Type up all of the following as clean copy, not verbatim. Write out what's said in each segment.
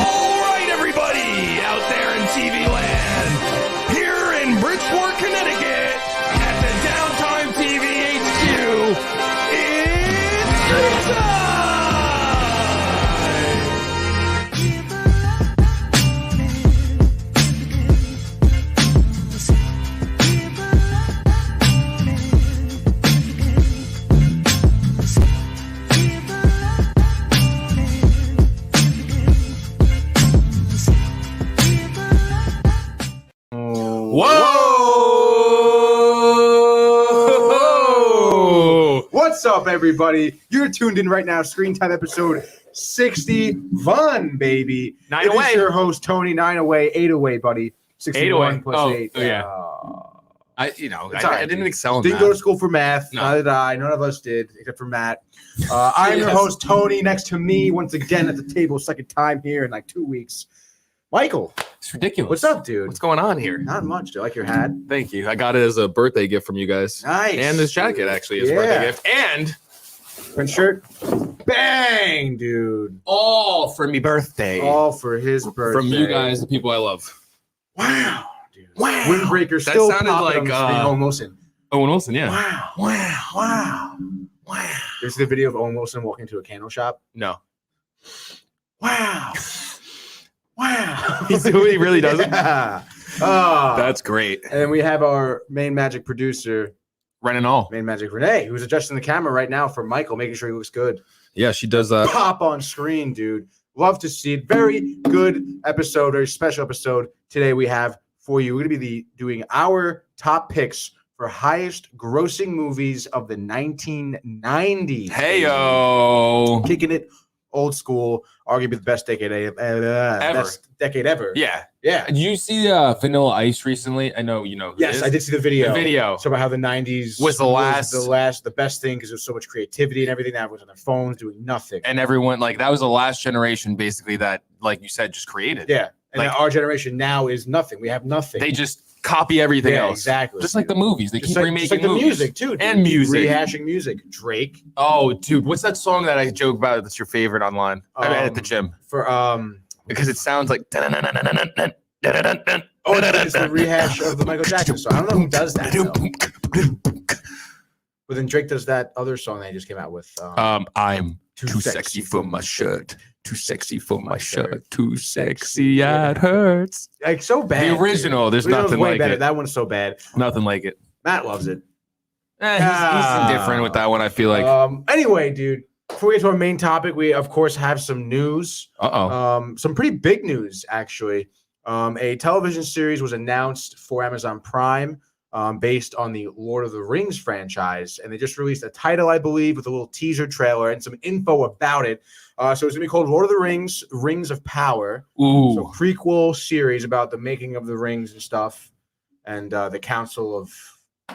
All right, everybody out there in TV land, here in Bridgeport, Connecticut, at the Downtime TV HQ, it's time! Whoa! What's up, everybody? You're tuned in right now. Screen Time episode 61, baby. 9 It is away. your host, Tony. 9 away, 8 away, buddy. 61 away. plus Oh, 8. yeah. I didn't excel in Didn't that. go to school for math. No. Neither did I. None of us did, except for Matt. I'm your host, Tony. Next to me, once again at the table, second time here in like 2 weeks. Michael, It's ridiculous. what's up, dude? What's going on here? Not much. Do you like your hat? Thank you. I got it as a birthday gift from you guys. Nice. And this jacket actually is a birthday gift. And Print shirt. Bang, dude. all for me birthday. All for his birthday. From you guys, the people I love. Wow, dude. Wow. Windbreaker That still sounded popping like, on the screen. Owen Wilson. Owen Wilson, yeah. Wow. Wow. Wow. Wow. There's the video of Owen Wilson walking into a candle shop. No. Wow. Wow. He really does it? Yeah. That's great. And then we have our main magic producer, Ren and all. main magic Renee, who's adjusting the camera right now for Michael, making sure he looks good. Yeah, she does that. Pop on screen, dude. Love to see it. Very good episode, very special episode today we have for you. We're going to be doing our top picks for highest grossing movies of the 1990s. Hey-o. Kicking it old school, arguably the best decade ever. Best decade ever. Yeah. Yeah. Did you see Vanilla Ice recently? I know you know. Who it Yes, is. I did see the video. The video. So about how the 90s Was the best thing because there's so much creativity and everything. That was on their phones doing nothing. And everyone, like, that was the last generation, basically, that, like you said, just created. Yeah. And Like- our generation now is nothing. We have nothing. They just copy everything yeah, else. exactly. Just like the movies, they Just keep like, remaking just like the movies. music too. dude. And music. Rehashing music. Drake Oh, dude, what's that song that I joke about that's your favorite online? I mean, at the gym. for Because it sounds like. oh, it's the rehash of the Michael Jackson song. I don't know who does that. Though. But then Drake does that other song that he just came out with. I'm too sexy for my shirt. Too sexy for my shirt. Too sexy, it hurts. Like so bad. The original, there's The original's nothing way like better. it. That one's so bad. Nothing like it. Matt loves it. He's indifferent with that one, I feel like. Anyway, dude, before we get to our main topic, we of course have some news. Some pretty big news, actually. A television series was announced for Amazon Prime based on the Lord of the Rings franchise. And they just released a title, I believe, with a little teaser trailer and some info about it. So it's going to be called Lord of the Rings, Rings of Power. Ooh. So prequel series about the making of the rings and stuff. And the Council of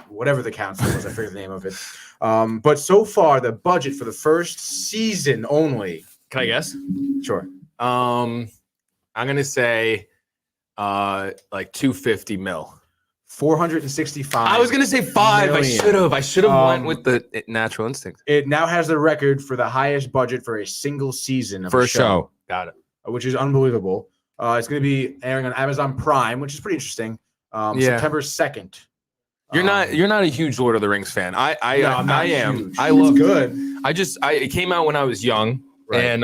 whatever the council was. I forget the name of it. But so far, the budget for the first season only. Can I guess? Sure. I'm gonna say like 250 mil. 465. I was gonna say 5. million. I should have went with the natural instinct. It now has the record for the highest budget for a single season of For a a show. Got it. which is unbelievable. It's going to be airing on Amazon Prime, which is pretty interesting. Yeah. September 2nd. You're not a huge Lord of the Rings fan. I I'm not am. huge. I It's love good. it came out when I was young, Right. and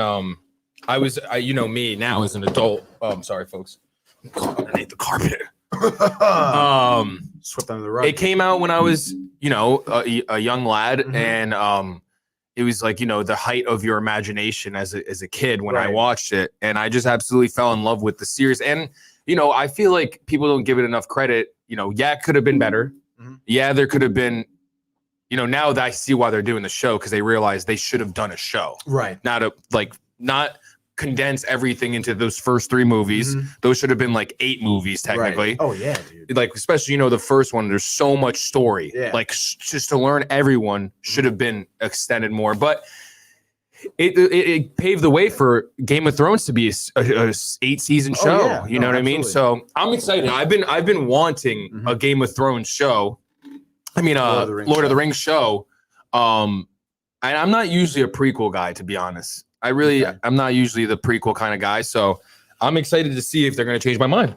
I you know me now as an adult. I'm sorry, folks. I'm caught underneath the carpet. Swept under the rug. It came out when I was, a young lad, Mhm. and it was like, the height of your imagination as a kid when I Right. watched it, and I just absolutely fell in love with the series. And I feel like people don't give it enough credit. Yeah, it could have been better. Mhm. Yeah, there could have been. Now that I see why they're doing the show, because they realize they should have done a show, Right. not condense everything into those first 3 movies. Mhm. Those should have been like 8 movies technically. Right. Oh, yeah, dude. Like, especially the first one, there's so much story. Yeah. Like, just to learn everyone should have been extended more. But it paved the way for Game of Thrones to be a 8-season Oh, show. yeah. You know No, what I mean? absolutely. So I'm excited. I've been wanting Mhm. a Game of Thrones show. I mean, Lord of the Rings show. And I'm not usually a prequel guy, to be honest. Okay. I'm not usually the prequel kind of guy. So I'm excited to see if they're going to change my mind.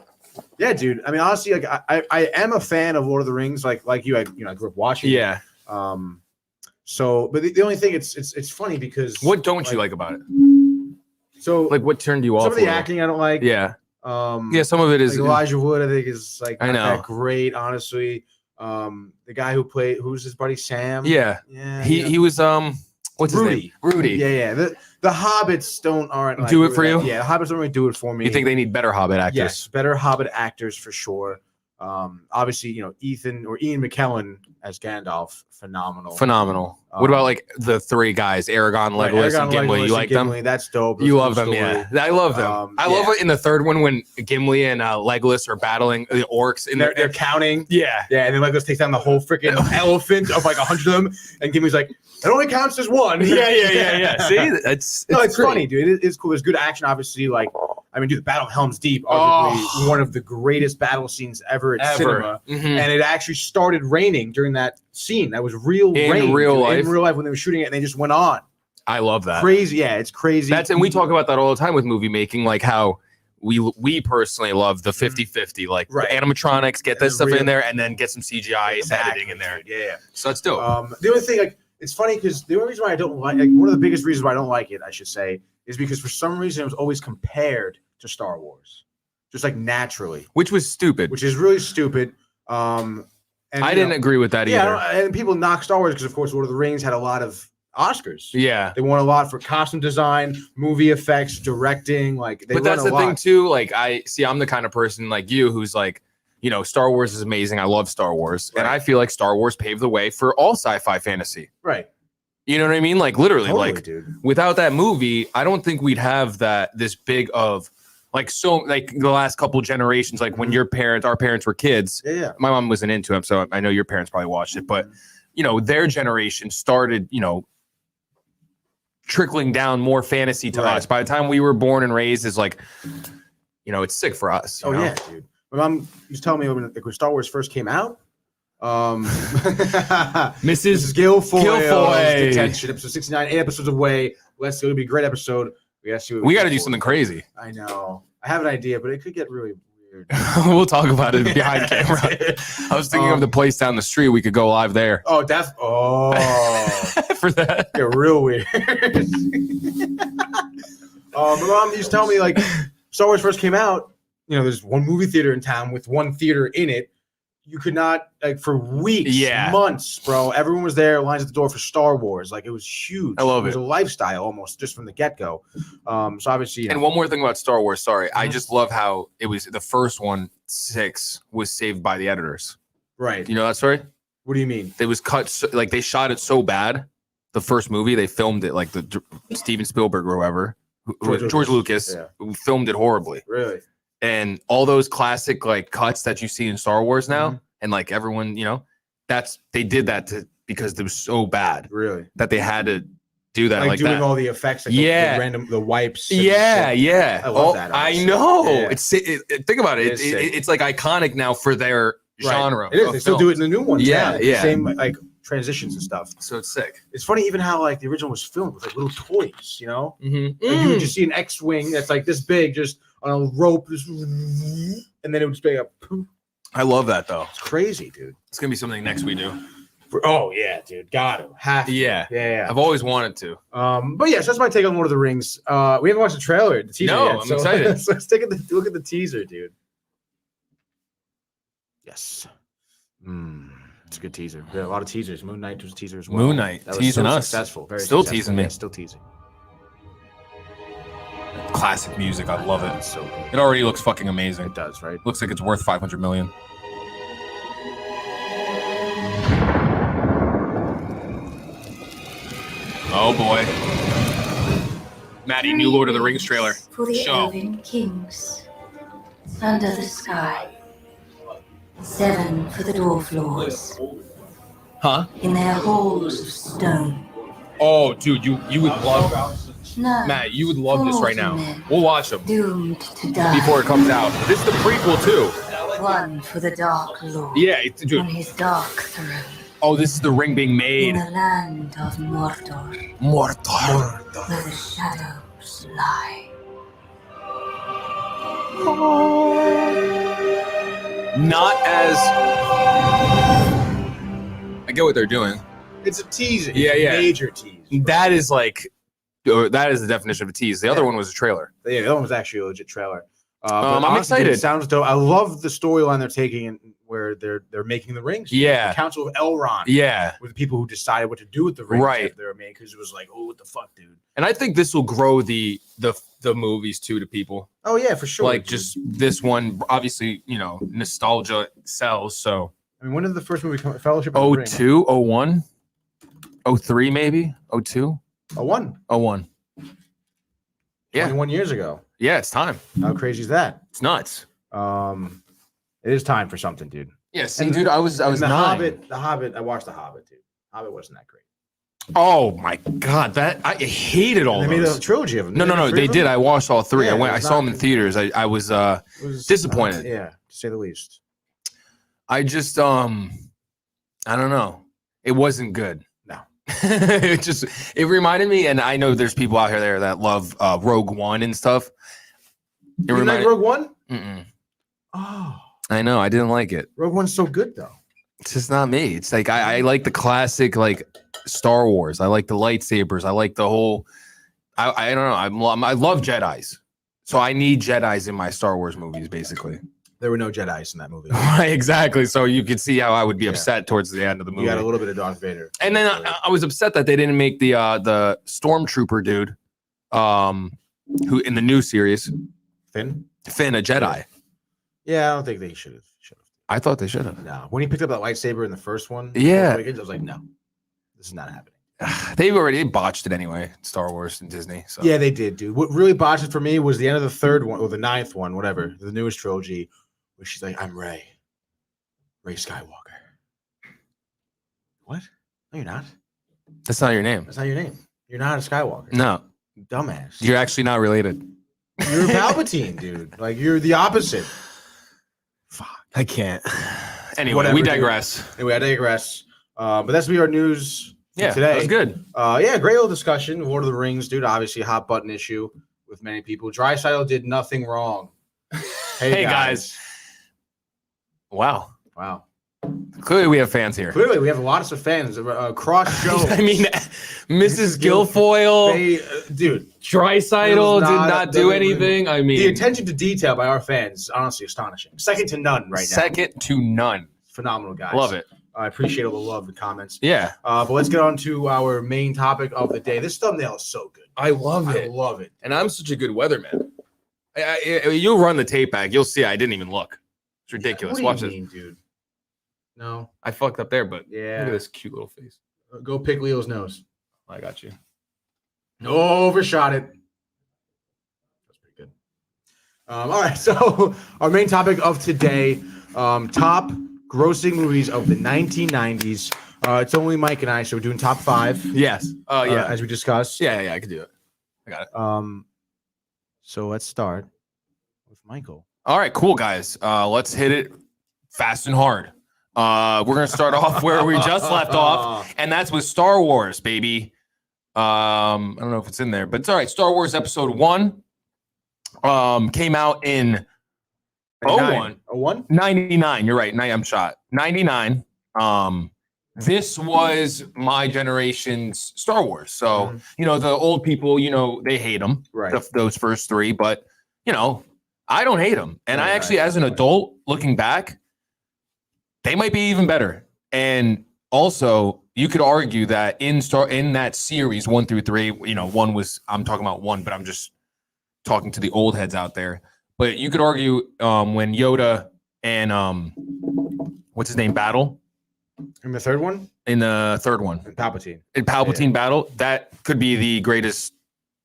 Yeah, dude. I mean, honestly, like I am a fan of Lord of the Rings. Like you, I grew up watching. Yeah. So, but the only thing it's funny because what don't you like about it? So, like, what turned you off? Some of the acting I don't like. Yeah. Yeah, some of it is. Like Elijah Wood, I think, is like not that great. Honestly, the guy who's his buddy Sam. Yeah. He was what's Rudy. his name? Rudy. Yeah. The Hobbits aren't like, do it for you. Yeah, the Hobbits don't really do it for me. You think they need better Hobbit actors? Yes, better Hobbit actors for sure. Obviously, Ian McKellen as Gandalf, phenomenal. What about like the three guys, Aragorn, Legolas, and Gimli? You like them? That's dope. You love them, yeah. I love them. I love it in the third one when Gimli and Legolas are battling the orcs, and they're counting. Yeah, and then Legolas takes down the whole freaking elephant of like 100 of them, and Gimli's like, it only counts as one. Yeah. See, it's funny, dude. It's cool. There's good action, obviously. Like, I mean, dude, the Battle of Helm's Deep, arguably one of the greatest battle scenes ever in cinema. Mm-hmm. And it actually started raining during that scene. That was real rain. In real life when they were shooting it, and they just went on. I love that. Crazy, yeah, it's crazy. And we talk about that all the time with movie making, like how we personally love the 50-50, like the animatronics, get this stuff in there, and then get some CGI editing in there. Yeah. So that's dope. The only thing, like, it's funny because the only reason why I don't like one of the biggest reasons why I don't like it, I should say, is because for some reason it was always compared to Star Wars, just like naturally, which was stupid. Which is really stupid. And I didn't agree with that either. Yeah, and people knock Star Wars because, of course, Lord of the Rings had a lot of Oscars. Yeah, they won a lot for costume design, movie effects, directing. Like, but that's the thing too. Like, I'm the kind of person like you who's like, Star Wars is amazing. I love Star Wars, and I feel like Star Wars paved the way for all sci-fi fantasy. Right. You know what I mean? Like, literally, totally, like, dude. Without that movie, I don't think we'd have this big of. Like, so, like the last couple generations, like when our parents were kids. Yeah. My mom wasn't into them, so I know your parents probably watched it. But their generation started, trickling down more fantasy to us. By the time we were born and raised, is like, it's sick for us. You know? Yeah, dude. My mom used to tell me when Star Wars first came out. Mrs. Guilfoyle detention, episode 69, 8 episodes away. It'll be a great episode. We got to do something crazy. I know. I have an idea, but it could get really weird. We'll talk about it behind camera. I was thinking of the place down the street. We could go live there. Oh, for that. Get real weird. My mom used to tell me, like, Star Wars first came out, there's one movie theater in town with one theater in it. You could not, like, for weeks, months, bro. Everyone was there, lines at the door for Star Wars. Like, it was huge. I love it. It was a lifestyle almost just from the get-go. So obviously, and one more thing about Star Wars. Sorry, I just love how it was the first one. 6 was saved by the editors. Right. You know that story? What do you mean? It was cut like they shot it so bad. The first movie they filmed it like the Steven Spielberg or whoever, George Lucas filmed it horribly. Really. And all those classic like cuts that you see in Star Wars now, and like everyone, they did that because it was so bad, really, that they had to do that, like doing that. all the effects, like the wipes. Yeah. I love that. I know. Yeah. Think about it. It's like iconic now for their genre. It is. They still do it in the new ones. Yeah. Same like transitions and stuff. So it's sick. It's funny even how like the original was filmed with like little toys. Mm-hmm. Like, you would just see an X-wing that's like this big, just on a rope, and then it would just be a poof. I love that though. It's crazy, dude. It's gonna be something next we do. Oh yeah, dude. Got to. Have to. Yeah. I've always wanted to. But yeah, so that's my take on Lord of the Rings. We haven't watched the trailer, the teaser yet. I'm excited. So let's take a look at the teaser, dude. Yes. It's a good teaser. Yeah, a lot of teasers. Moon Knight was a teaser as well. Moon Knight that teasing was so us. Successful. Very still successful. teasing me. Yeah, still teasing. Classic music. I love it. It's so good. It already looks fucking amazing. It does, right? Looks like it's worth $500 million. Oh boy. Maddie, new Lord of the Rings trailer. For the elven kings under the sky. 7 for the dwarf lords. Huh? In their halls of stone. Oh, dude, you would love None Matt, you would love this right now. men We'll watch them doomed to die. before it comes out. This is the prequel too. 1 for the Dark Lord. Yeah, On dude. his dark throne. Oh, this is the ring being In made. the land of Mordor. Mordor. Where the shadows lie. Not as. I get what they're doing. It's a tease. It's Yeah, a yeah. Major tease. Bro. That is like, that is the definition of a tease. The other one was a trailer. Yeah, that one was actually a legit trailer. But I'm honestly, dude, excited. it sounds dope. I love the storyline they're taking and where they're making the rings. Yeah. The Council of Elrond. Yeah. With the people who decided what to do with the rings Right. that they were made, because it was like, oh, what the fuck, dude. And I think this will grow the movies too to people. Oh yeah, for sure. Like dude. just this one, obviously, you know, nostalgia sells. So I mean, when did the first movie come? Fellowship of the Ring? 02, 01, 03 maybe, 02, 01. 01. Yeah. 21 years ago. Yeah, it's time. How crazy is that? It's nuts. It is time for something, dude. Yeah, see, dude, I was And the 9. Hobbit. The Hobbit. I watched the Hobbit, dude. Hobbit wasn't that great. Oh my god, that I hated all And they made a those. trilogy of them. No, they did. I watched all 3. Yeah, I saw them in theaters. I was It was disappointed. yeah, to say the least. I just I don't know. It wasn't good. No. it reminded me, and I know there's people out here there that love Rogue One and stuff. It You like Rogue One? Mm-mm. Oh, I know. I didn't like it. Rogue One's so good though. It's just not me. It's like I like the classic like Star Wars. I like the lightsabers. I like the whole. I don't know. I love Jedis, so I need Jedis in my Star Wars movies. Basically, There were no Jedis in that movie. right? Exactly. So you could see how I would be upset towards the end of the movie. You got a little bit of Darth Vader. And then I was upset that they didn't make the stormtrooper dude, who in the new series, Finn a Jedi. Yeah, I don't think they should have. I thought they should have. No, when he picked up that lightsaber in the first one, Yeah. I was like, no, this is not happening. They've already botched it anyway. Star Wars and Disney. So Yeah, they did, dude. What really botched it for me was the end of the third one or the 9th one, whatever, the newest trilogy, where she's like, "I'm Rey Skywalker." What? No, you're not. that's not your name. That's not your name. You're not a Skywalker. No, Dumbass. you're actually not related. You're Palpatine, dude. Like you're the opposite. Fuck. I can't. Anyway, Whatever, we dude. digress. Anyway, I digress. But that's be our news for Yeah, today. that was good. Yeah, great little discussion. Lord of the Rings, dude. Obviously, a hot button issue with many people. Drysaddle did nothing wrong. Hey, guys. Wow. Wow. Clearly, we have fans here. Clearly, we have lots of fans across shows. I mean, Mrs. Guilfoyle, dude. Drysaddle It was did not- not do the- anything. I mean, The attention to detail by our fans is honestly astonishing. Second to none right now. second to none. Phenomenal, guys. Love it. I appreciate all the love and comments. Yeah, But let's get on to our main topic of the day. This thumbnail is so good. I love I love it. And I'm such a good weatherman. You'll run the tape back. You'll see. I didn't even look. It's ridiculous. What Watch do you this. mean, dude? No. I fucked up there, but Yeah. look at this cute little face. Go pick Leo's nose. I got you. Overshot it. That's pretty good. All right. So our main topic of today, top grossing movies of the 1990s. It's only Mike and I, so we're doing top 5. Yes. Oh yeah. As we discussed. Yeah. I could do it. I got it. So let's start with Michael. All right, cool guys. Let's hit it fast and hard. We're gonna start off where we just left off, and that's with Star Wars, baby. I don't know if it's in there, but it's all right. Star Wars Episode 1 came out in 01. 01? 99. You're right. I'm shot. 99. This was my generation's Star Wars. So, you know, the old people, you know, they hate them, Right. those first 3, but, you know, I don't hate them. And I Right, actually, right, as an right. adult looking back, they might be even better. And also, you could argue that in that series 1 through 3, you know, I'm talking about 1, but I'm just talking to the old heads out there. But you could argue when Yoda and what's his name battle In the third one? in the third one And Palpatine. in Palpatine battle, that could be the greatest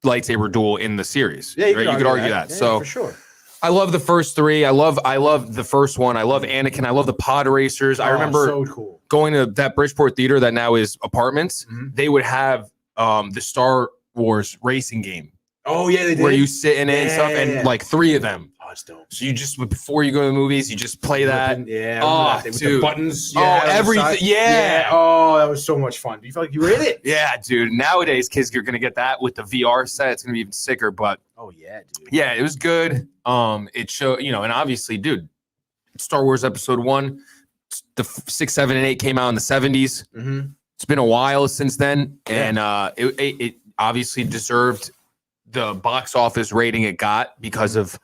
lightsaber duel in the series. Yeah, right? You could argue that. Yeah, So for sure. I love the first 3. I love the first one. I love Anakin. I love the pod racers. I remember so cool. going to that Bridgeport theater that now is apartments. Mhm. They would have the Star Wars racing game Oh yeah, they did. where you sit in it and stuff, and Yeah. like 3 of them. Oh, it's dope. So you just before you go to the movies, you just play that. Yeah. Oh, with dude. the buttons. Oh, Yeah, everything. Yeah. Oh, that was so much fun. You felt like you were in it. Yeah, dude. Nowadays, kids, you're gonna get that with the VR set. It's gonna be even sicker. But oh yeah, dude. yeah, it was good. It showed, and obviously, dude, Star Wars Episode 1, the 6, 7, and 8 came out in the 70s. Mm-hmm. It's been a while since then, and it obviously deserved the box office rating it got because of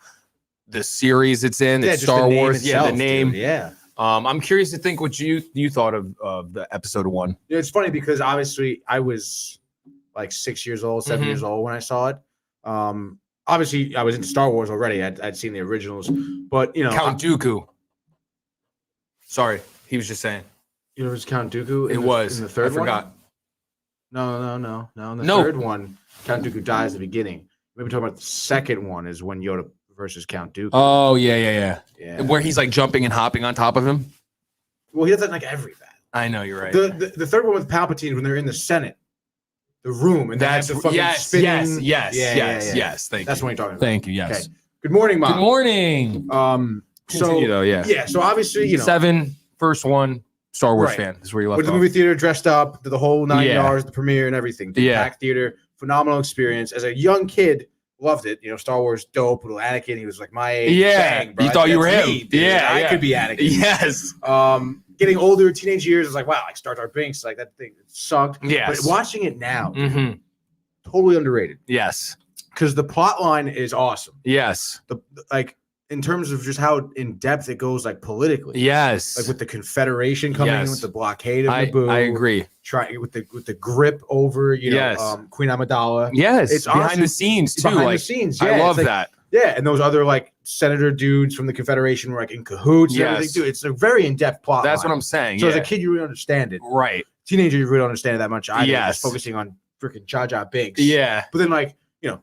the series it's in. It's Star Wars. Itself, the name. Dude, yeah. I'm curious to think what you thought of the Episode 1. It's funny because obviously I was like 6 years old, 7 years old when I saw it. Obviously I was into Star Wars already. I'd seen the originals, but Count Dooku. Sorry, he was just saying. It was Count Dooku. It was in the third I forgot. one. No. In the third one, Count Dooku dies at the beginning. Maybe talking about the second one is when Yoda versus Count Dooku. Oh yeah. Yeah. Where he's like jumping and hopping on top of him. Well, he does that in like every battle. I know you're right. The third one with Palpatine when they're in the Senate, the room, and That's they have the fucking yes. spinning. Yes. Thank you. That's what you're talking about. Thank you. Yes. Okay. Good morning, Mom. Good morning. So though, yeah. So obviously 7, first one, Star Wars Right. fan. This is where you left went to the off. movie theater, dressed up, did the whole 9 Yeah. yards, the premiere, and everything. Packed theater, phenomenal experience. As a young kid, loved it. Star Wars, dope. Little Anakin, he was like my age. Yeah, Dang, bro, you thought you were that's him. me, dude. Yeah, I yeah. could be Anakin. Yes. Getting older, teenage years, I was like, wow, like Star Binks, like that thing sucked. Yes. But watching it now, Mm-hmm. totally underrated Yes. because the plot line is awesome. Yes. Like in terms of just how in depth it goes, like politically. Yes. Like with the Confederation coming in Yes. with the blockade of I Naboo. agree. Trying with the grip over, Yes. Queen Amidala. Yes. It's behind honestly- the scenes too. Behind like, the scenes, I yeah, love it's like- that. Yeah, and those other like senator dudes from the Confederation were like in cahoots and Yes. everything too. It's a very in-depth plot. That's line. what I'm saying. So yeah. as a kid, you really understand it. Right. Teenager, you really don't understand it that much either. Yes. Just focusing on freaking Jar Jar Binks. Yeah. But then like,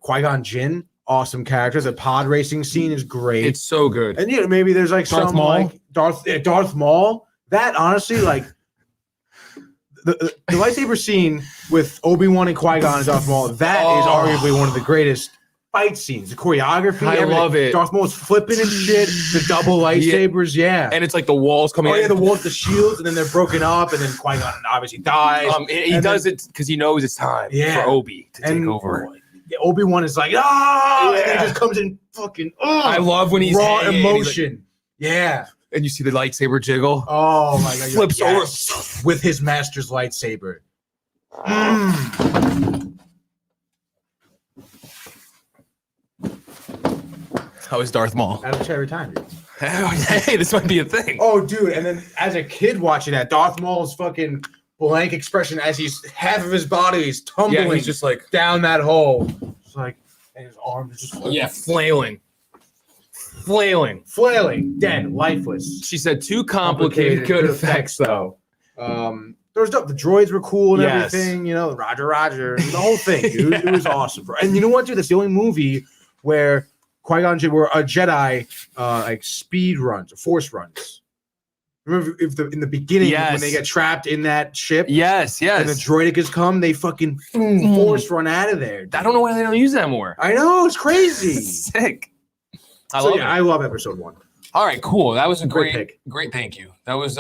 Qui-Gon Jinn, awesome character. The pod racing scene is great. It's so good. And maybe there's like Darth some Maul? like Darth Maul. That honestly, like the lightsaber scene with Obi-Wan and Qui-Gon and Darth Maul, that is arguably one of the greatest fight scenes. The choreography, I everything. love it. Darth Maul's flipping and shit. The double lightsabers, yeah. And it's like the walls coming in. the walls, the shields, and then they're broken up, and then Qui-Gon obviously dies. He And does it because he knows it's time Yeah. for Obi to take over. Obi-Wan is like, and Yeah. he just comes in fucking, I love when he's raw hanging and he's like- emotion. Yeah. and you see the lightsaber jiggle. Oh my god! Flips yes. With his master's lightsaber. How is Darth Maul? I watch every time. Dude. Hey, this might be a thing. Oh, dude! And then as a kid watching that, Darth Maul's fucking blank expression as he's half of his body is tumbling. Yeah, he's just like down that hole. It's like, and his arms are just flailing. dead, lifeless. She said too complicated, good effects though. There was the droids were cool and Yes. everything, Roger, the whole thing, dude. It was awesome. And you know what, dude? That's the only movie where Qui-Gon Jinn, where a Jedi like speed runs, or force runs. Remember in the beginning Yes. when they get trapped in that ship Yes. and the droidicas come, they fucking force run out of there. I don't know why they don't use that more. I know, it's crazy. Sick. I So, love it. I love episode 1. All right, cool. That was a Great great, pick. great. Thank you. That was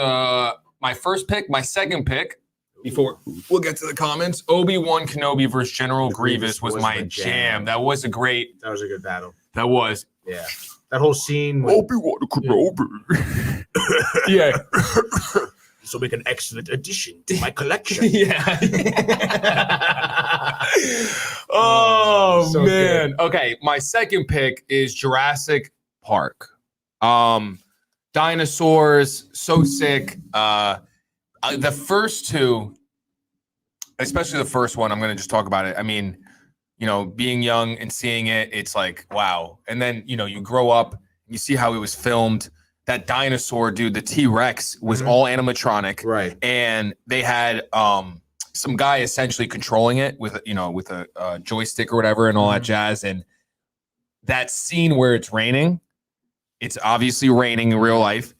my first pick. My second pick. Before we'll get to the comments, Obi-Wan Kenobi versus General Grievous was my jam. That was a great. That was a good battle. That was. Yeah. That whole scene. With, Obi-Wan Kenobi. Yeah. this will make an excellent addition to my collection. Yeah. Oh So man. Okay, my second pick is Jurassic Park. Dinosaurs, so sick. The first two, especially the first one, I'm going to just talk about it. I mean, being young and seeing it, it's like, wow. And then, you grow up, you see how it was filmed. That dinosaur, dude, the T-Rex was all animatronic. Right. And they had some guy essentially controlling it with a joystick or whatever and all that jazz. And that scene where it's raining, it's obviously raining in real life.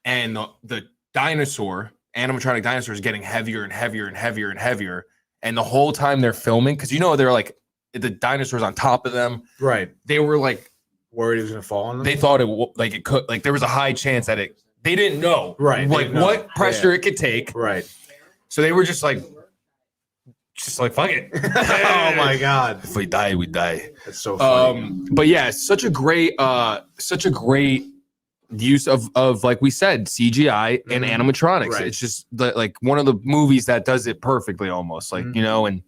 And the dinosaur, animatronic dinosaur, is getting heavier and heavier and heavier and heavier. And the whole time they're filming, because they're like, the dinosaurs on top of them. Right. They were like Worried it was gonna fall on them. They thought it could, like there was a high chance that they didn't know, right? Like what pressure it could take, right? So they were just like fuck it. Oh my god! If we die, we die. That's so funny. But yeah, such a great use of like we said, CGI and animatronics. Right. It's just like one of the movies that does it perfectly, almost like you know. And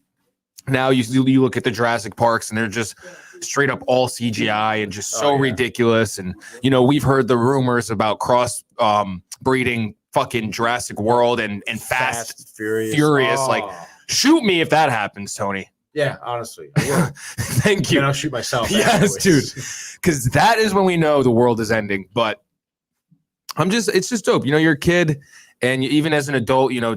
now you look at the Jurassic Parks and they're just straight up all CGI and just so ridiculous. And you know, we've heard the rumors about cross breeding fucking Jurassic World and Fast Furious. Like, shoot me if that happens, Tony. Yeah, honestly. I will. Thank you. And I'll shoot myself. Yes, dude. Because that is when we know the world is ending. But it's just dope. You know, you're a kid, and even as an adult, you know,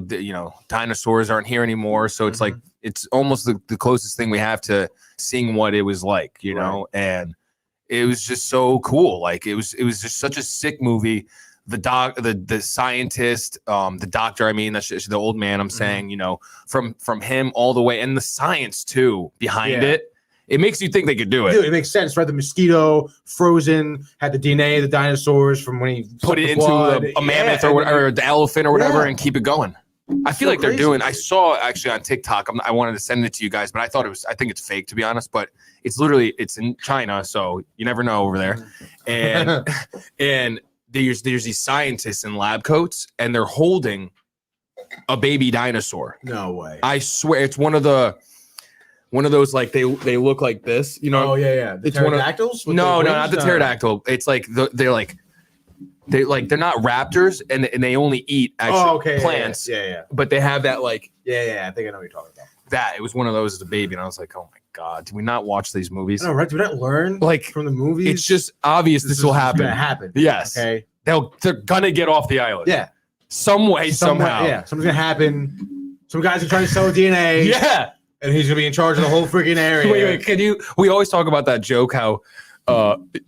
dinosaurs aren't here anymore. So it's like it's almost the closest thing we have to seeing what it was like, you know. And it was just so cool. Like it was just such a sick movie. The scientist, the doctor, I mean, that's just the old man, I'm saying, you know, from him all the way, and the science too behind it makes you think they could do it. Dude, it makes sense, right? The mosquito frozen had the DNA of the dinosaurs from when he put it into a mammoth or the elephant or whatever and keep it going. I feel like they're doing. I saw actually on TikTok. I wanted to send it to you guys, but I think it's fake, to be honest. But it's in China, so you never know over there. And there's these scientists in lab coats, and they're holding a baby dinosaur. No way! I swear, it's one of those like they look like this, you know? Oh yeah. The it's pterodactyls? No, not the pterodactyl. It's like they're not raptors, and they only eat plants. Yeah. But they have that like. Yeah. I think I know what you're talking about. That it was one of those as a baby, and I was like, oh my god, do we not watch these movies? No, right? Do we not learn like from the movies? It's just obvious this will happen. Gonna happen. Yes. Okay. They're gonna get off the island. Yeah. Some way, somehow. Yeah. Something's gonna happen. Some guys are trying to sell DNA. Yeah. And he's gonna be in charge of the whole freaking area. Wait, we always talk about that joke how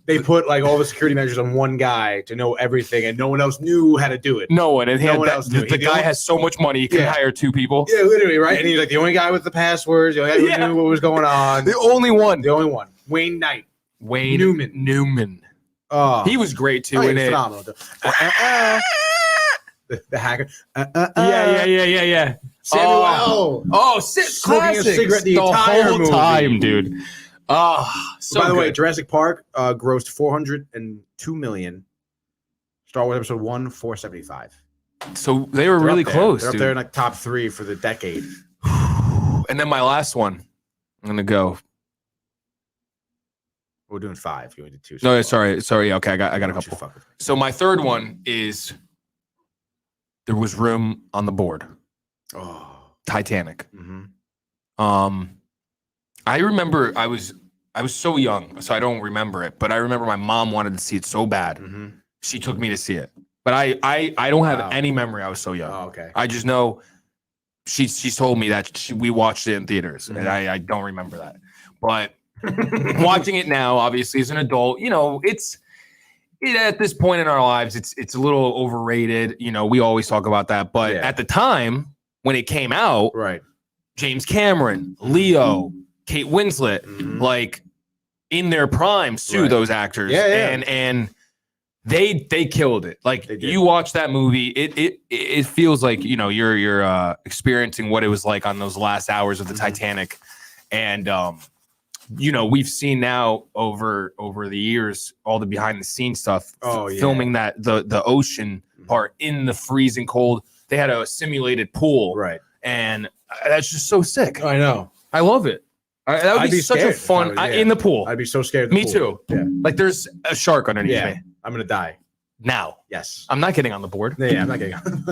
they put like all the security measures on one guy to know everything, and no one else knew how to do it. No one. And the guy has has so much money, he can hire two people. Yeah, literally, right? And he's like the only guy with the passwords, the only guy who knew what was going on. The only one. Wayne Knight. Wayne Newman. Oh, he was great too. In it. Phenomenal. The hacker. Yeah. Samuel. Smoking a cigarette the entire whole movie. time, dude. So by the way, good. Jurassic Park grossed $402 million. Star Wars Episode 1, $475. So they were really close. They're up there in like top 3 for the decade. And then my last one, I'm gonna go. We're doing 5. You only did 2. No, sorry. Okay, I got a couple. So my third one is there was room on the board. Oh, Titanic. Mm-hmm. I remember I was so young, so I don't remember it, but I remember my mom wanted to see it so bad. Mm-hmm. She took me to see it. But I don't have any memory. I was so young. Oh, okay. I just know she told me that we watched it in theaters, and I don't remember that. But watching it now, obviously as an adult, you know, at this point in our lives, it's a little overrated. You know, we always talk about that. But at the time when it came out, right, James Cameron, Leo, Kate Winslet, like in their primes too, those actors. And they killed it. Like you watch that movie, it feels like, you know, you're experiencing what it was like on those last hours of the Titanic. And you know, we've seen now over the years all the behind the scenes stuff, filming that the ocean part in the freezing cold. They had a simulated pool, right? And that's just so sick. I know. I love it. That would be such a fun in the pool. I'd be so scared. Me too. Yeah. Like there's a shark underneath me. I'm gonna die. Now. Yes. I'm not getting on the board. Yeah, I'm not getting on.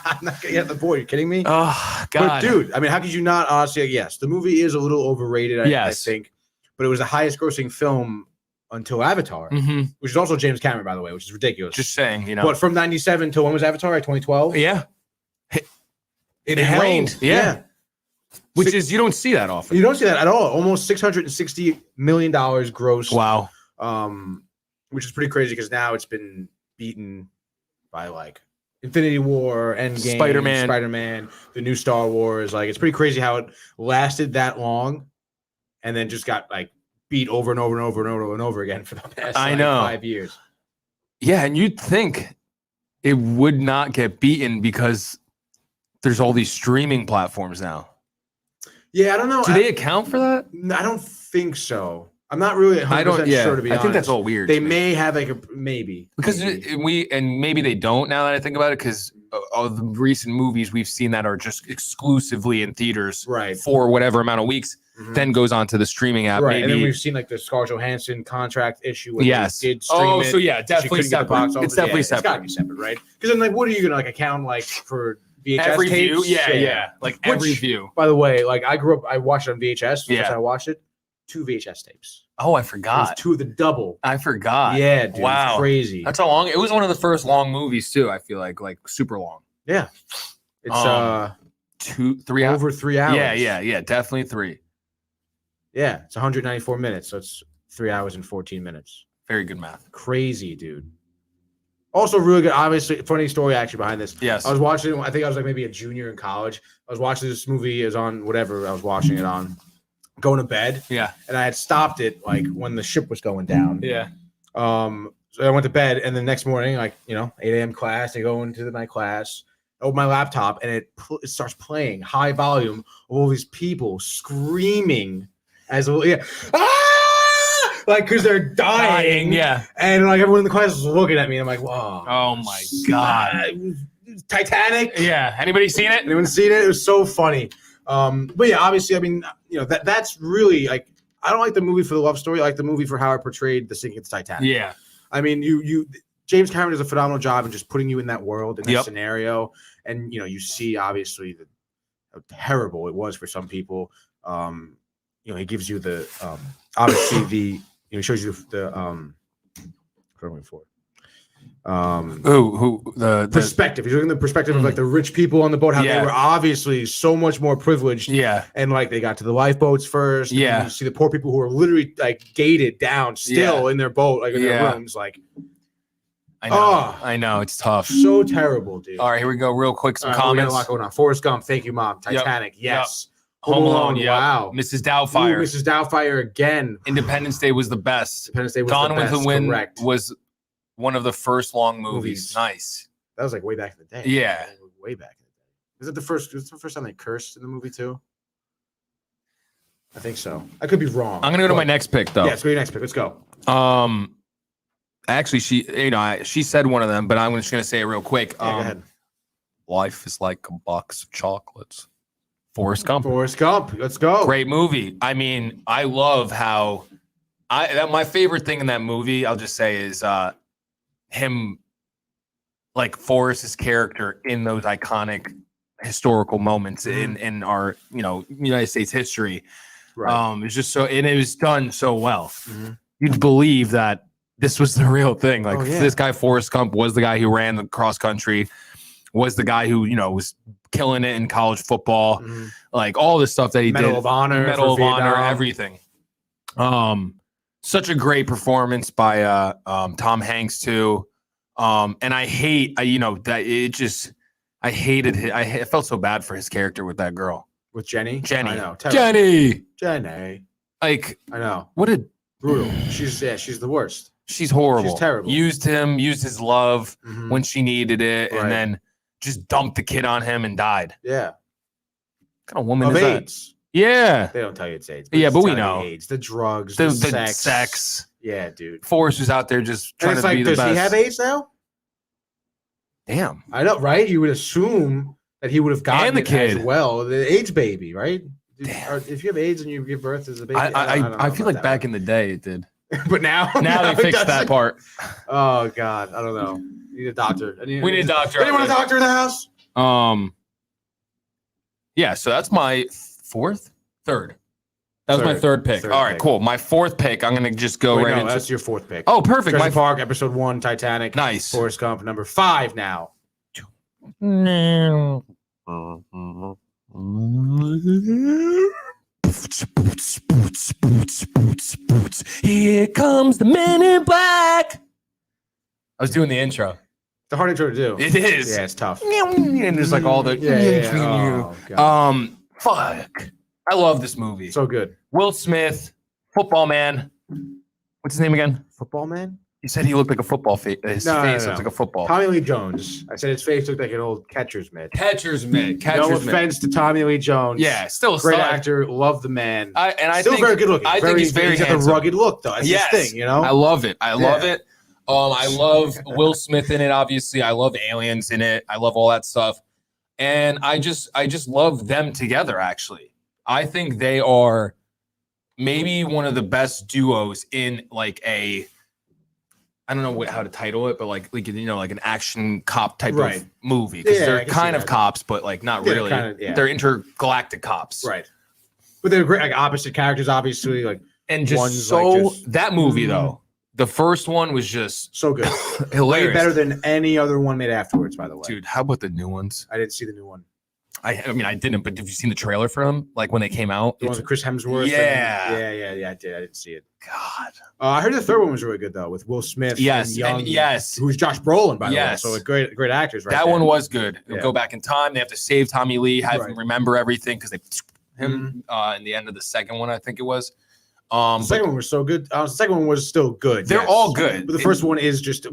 I'm not getting on the board. You kidding me? Oh God, but dude. I mean, how could you not? Honestly, yes, the movie is a little overrated. I think, but it was the highest-grossing film until Avatar, which is also James Cameron, by the way, which is ridiculous. Just saying, you know. But from '97 to when was Avatar? 2012. Yeah. It rained. Yeah. Which is, you don't see that often. You don't see that at all. Almost $660 million gross. Wow. Which is pretty crazy because now it's been beaten by like Infinity War, Endgame, Spider-Man, the new Star Wars. Like it's pretty crazy how it lasted that long and then just got like beat over and over and over and over and over again for the past I know 5 years. Yeah, and you'd think it would not get beaten because there's all these streaming platforms now. Yeah, I don't know. Do they account for that? I don't think so. I'm not really 100% sure, to be honest. I think that's all weird. They may have like a maybe. Because maybe they don't now that I think about it, because of the recent movies we've seen that are just exclusively in theaters for whatever amount of weeks, then goes on to the streaming app. Right, maybe. and then we've seen like the Scarlett Johansson contract issue. Where Yes. they did stream it, so yeah, definitely separate. It's definitely separate. It's got to be separate, right? Because then like, what are you gonna like account like for VHS every tapes? view? Yeah. Like every view. By the way, like I grew up, I watched it on VHS. Yeah. I watched it. 2 VHS tapes. Oh, I forgot. It was 2 of the double. I forgot. Yeah, dude. Wow. It's crazy. That's how long. It was one of the first long movies too. I feel like super long. Yeah. It's 2-3 hours. over 3 hours. Yeah. Definitely 3. Yeah, it's 194 minutes, so it's 3 hours and 14 minutes. Very good math. Crazy, dude. Also, really good. Obviously, funny story actually behind this. Yes. I was watching. I think I was like maybe a junior in college. I was watching this movie. It was on whatever I was watching it on. Going to bed. Yeah. And I had stopped it like when the ship was going down. Yeah. So I went to bed, and the next morning, like 8 a.m. class, I go into my class, open my laptop, and it starts playing high volume of all these people screaming as like because they're dying. Yeah. And like everyone in the class was looking at me. And I'm like, whoa. Oh my God. Titanic. Yeah. Anybody seen it? Anyone seen it? It was so funny. But yeah, obviously, I mean, that's really like, I don't like the movie for the love story. I like the movie for how it portrayed the sinking of the Titanic. Yeah. I mean, James Cameron does a phenomenal job in just putting you in that world, in that scenario. And, you see obviously how terrible it was for some people. He gives you the, obviously he shows you the, the perspective. He's looking at the perspective of like the rich people on the boat, how they were obviously so much more privileged. Yeah. And like they got to the lifeboats first. Yeah. And you see the poor people who are literally like gated down still in their boat, like in their rooms. Like, I know. It's tough. So terrible, dude. All right, here we go. Real quick, some comments. We got a lot going on. Forrest Gump, thank you, Mom. Titanic, yes. Home Alone, wow. Mrs. Doubtfire. Ooh, Mrs. Doubtfire again. Independence Day was the best. Independence Day was Gone the with best. the Wind Correct. was one of the first long movies. Nice. That was like way back in the day. Yeah. Way back in the day. Was it the first time they cursed in the movie too? I think so. I could be wrong. I'm gonna go to my next pick though. Yeah, let's go to your next pick. Let's go. Actually, she said one of them, but I'm just gonna say it real quick. Yeah, go ahead. Life is like a box of chocolates. Forrest Gump. Forrest Gump. Let's go. Great movie. I mean, I love how my favorite thing in that movie, I'll just say, is him, like Forrest's character in those iconic historical moments in our United States history. Right. It's just so, and it was done so well. You'd believe that this was the real thing. Like this guy Forrest Gump was the guy who ran the cross country, was the guy who was killing it in college football, like all the stuff that he did. Medal of Honor, everything. Such a great performance by Tom Hanks too. And I hate, that it just, I hated it. I felt so bad for his character with that girl. With Jenny? I know. Jenny. Like, I know. What a brutal. She's the worst. She's horrible. She's terrible. Used his love when she needed it, and then just dumped the kid on him and died. Yeah. What kind of woman of is AIDS. That? Yeah. They don't tell you it's AIDS. But we know. AIDS, the drugs, the sex. Yeah, dude. Forrest was out there just trying to be the best. Does he have AIDS now? Damn. I know, right? You would assume that he would have gotten the kid as well. The AIDS baby, right? Damn. If you have AIDS and you give birth as a baby, I feel like back in the day it did. But now they fixed that part. Oh God, I don't know. You need a doctor. We need a doctor. Anyone a doctor in the house? Yeah. So that's my third. That was my third pick. All right, cool. My fourth pick. I'm gonna just go right into. That's your fourth pick. Oh, perfect. Jurassic Park, Episode 1, Titanic. Nice. Forrest Gump, number 5 now. Here comes the Men in Black. I was doing the intro. It's a hard intro to do. It is. Yeah, it's tough. And there's like all the Oh, God. fuck. I love this movie. So good. Will Smith, Football man. What's his name again? Football man? You said he looked like a football face. His face looks like a football. Tommy Lee Jones. I said his face looked like an old catcher's mitt. Catcher's mitt. No offense to Tommy Lee Jones. Yeah, still a great stud. actor. Love the man. I still think, very good looking. I think he's very got the rugged look though. That's his thing, you know. I love it. I love it. I love Will Smith in it. Obviously, I love Aliens in it. I love all that stuff, and I just love them together. Actually, I think they are maybe one of the best duos in like a. I don't know how to title it, but like an action cop type of movie because they're kind of cops, but like not really. They're intergalactic cops, right? But they're great, like opposite characters, obviously. Like and just that movie though, the first one was just so good, hilarious, way better than any other one made afterwards. By the way, dude, how about the new ones? I didn't see the new one. I mean, I didn't, but have you seen the trailer for them? Like when they came out? The one with Chris Hemsworth? Yeah. I did. I didn't see it. God. I heard the third one was really good, though, with Will Smith yes, and Young. yes. Who's Josh Brolin, by the way. So great actors, right? That there. one was good. They'll go back in time. They have to save Tommy Lee, have him remember everything because they him in the end of the second one, I think it was. The second one was so good. The second one was still good. They're all good. But the first one is just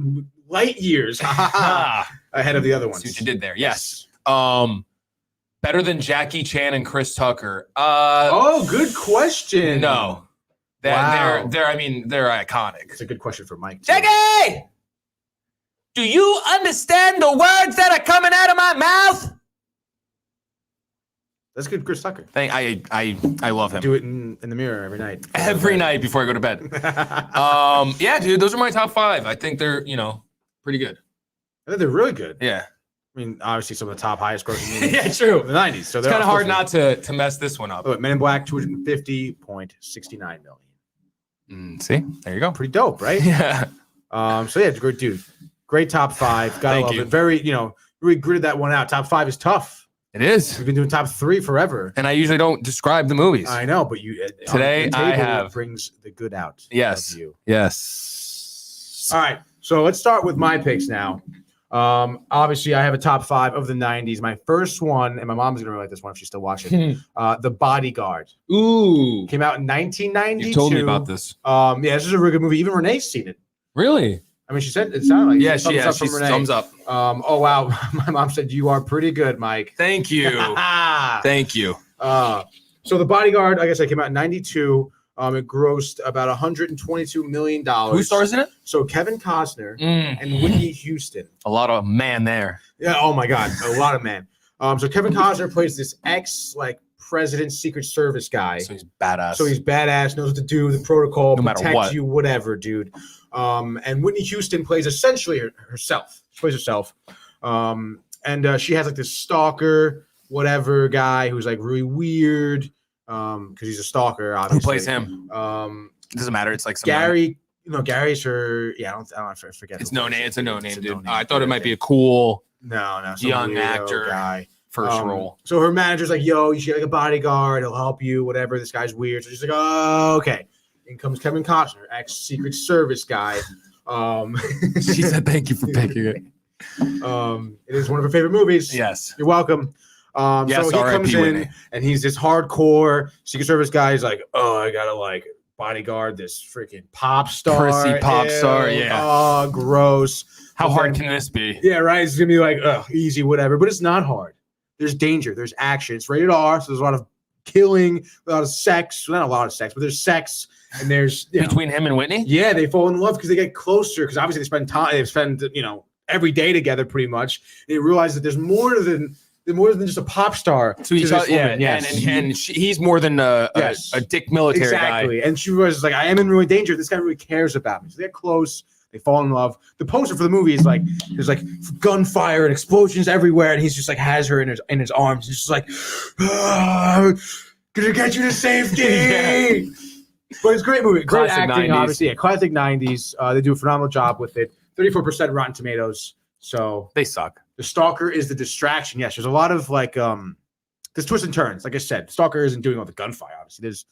light years ahead of the other ones. See what you did there. Yes. Better than Jackie Chan and Chris Tucker. Good question. No. They're iconic. It's a good question for Mike. Jackie! Do you understand the words that are coming out of my mouth? That's good, Chris Tucker. I love him. Do it in the mirror every night. Every night before I go to bed. Yeah, dude, those are my top 5. I think they're, pretty good. I think they're really good. Yeah. I mean, obviously some of the top highest grossing movies. Yeah, true. In the 90s. So it's kind of hard not to mess this one up. Men in Black, $250.69 million. See? There you go. Pretty dope, right? Yeah. So yeah, it's a great dude. Great top 5. Gotta love it. Very, really gritted that one out. Top 5 is tough. It is. We've been doing top 3 forever. And I usually don't describe the movies. I know, but today I have brings the good out. Yes. Of you. Yes. All right. So let's start with my picks now. Obviously I have a top 5 of the 90s. My first one, and my mom's gonna like this one if she's still watching. The Bodyguard. Ooh. Came out in 1992. You told me about this. Yeah, this is a really good movie. Even Renee's seen it. Really? I mean, she said it sounded like she has. She's thumbs up. Oh wow, my mom said you are pretty good, Mike. Thank you. Thank you. So The Bodyguard, like I said, came out in 92. It grossed about $122 million. Who stars in it? So Kevin Costner and Whitney Houston. A lot of man there. Yeah. Oh my God, a lot of man. So Kevin Costner plays this president Secret Service guy. So he's badass. Knows what to do, the protocol, no matter protect what. you, whatever, dude. And Whitney Houston plays essentially herself. She plays herself. And she has like this stalker, whatever guy who's like really weird. Because he's a stalker, obviously. Who plays him? It doesn't matter. It's like some Gary. Gary's her. Yeah, I don't forget. It's no name. It's a no name, dude. I thought it might be a cool, young actor guy first role. So her manager's like, "Yo, you should get like a bodyguard. He'll help you. Whatever. This guy's weird." So she's like, "Oh, okay." In comes Kevin Costner, ex-Secret Service guy. She said, "Thank you for picking it." It is one of her favorite movies. Yes, you're welcome. So he comes in and he's this hardcore Secret Service guy. He's like, "Oh, I gotta bodyguard this freaking pop star, prissy pop star." Yeah. Oh, gross. How hard can this be? Yeah, right. It's gonna be easy, whatever. But it's not hard. There's danger. There's action. It's rated R, so there's a lot of killing, a lot of sex. Well, not a lot of sex, but there's sex. And there's between him and Whitney. Yeah, they fall in love because they get closer. Because obviously they spend time. They spend every day togetger, pretty much. And they realize that there's more than just a pop star. So he's he's more than a dick military guy. Exactly. And she was like, I am in really danger. This guy really cares about me. So they get close. They fall in love. The poster for the movie is there's gunfire and explosions everywhere, and he's just has her in his arms. He's just gonna get you to safety. Yeah. But it's a great movie. Great classic acting, 90s. obviously. Yeah, classic 90s. They do a phenomenal job with it. 34% Rotten Tomatoes. So they suck. The stalker is the distraction. Yes, there's a lot of there's twists and turns. Like I said, the stalker isn't doing all the gunfire. Obviously, there's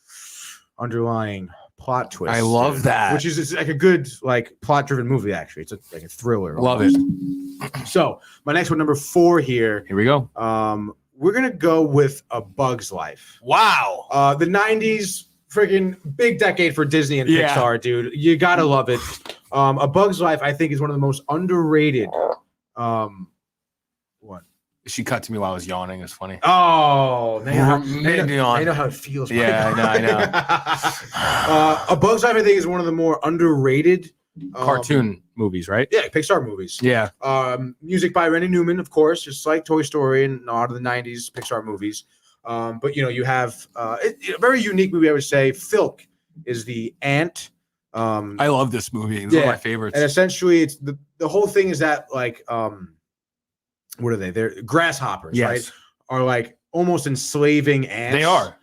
underlying plot twists. I love that. Which is a good plot-driven movie. Actually, it's a thriller. Love almost. it. So my next one, number 4 here. Here we go. We're gonna go with A Bug's Life. Wow. The 90s Freaking big decade for Disney and Pixar, dude. You gotta love it. A Bug's Life, I think, is one of the most underrated. What? She cut to me while I was yawning. It's funny. Oh, I know how it feels. Yeah, I know. A Bug's Life, I think, is one of the more underrated cartoon movies, right? Yeah, Pixar movies. Yeah. Music by Randy Newman, of course, just like Toy Story and a lot of the '90s Pixar movies. But you have a very unique movie, I would say. Filk is the ant. I love this movie. It's one of my favorites. And essentially, it's the whole thing is that like what are they? They're grasshoppers, right? Are like almost enslaving ants. They are.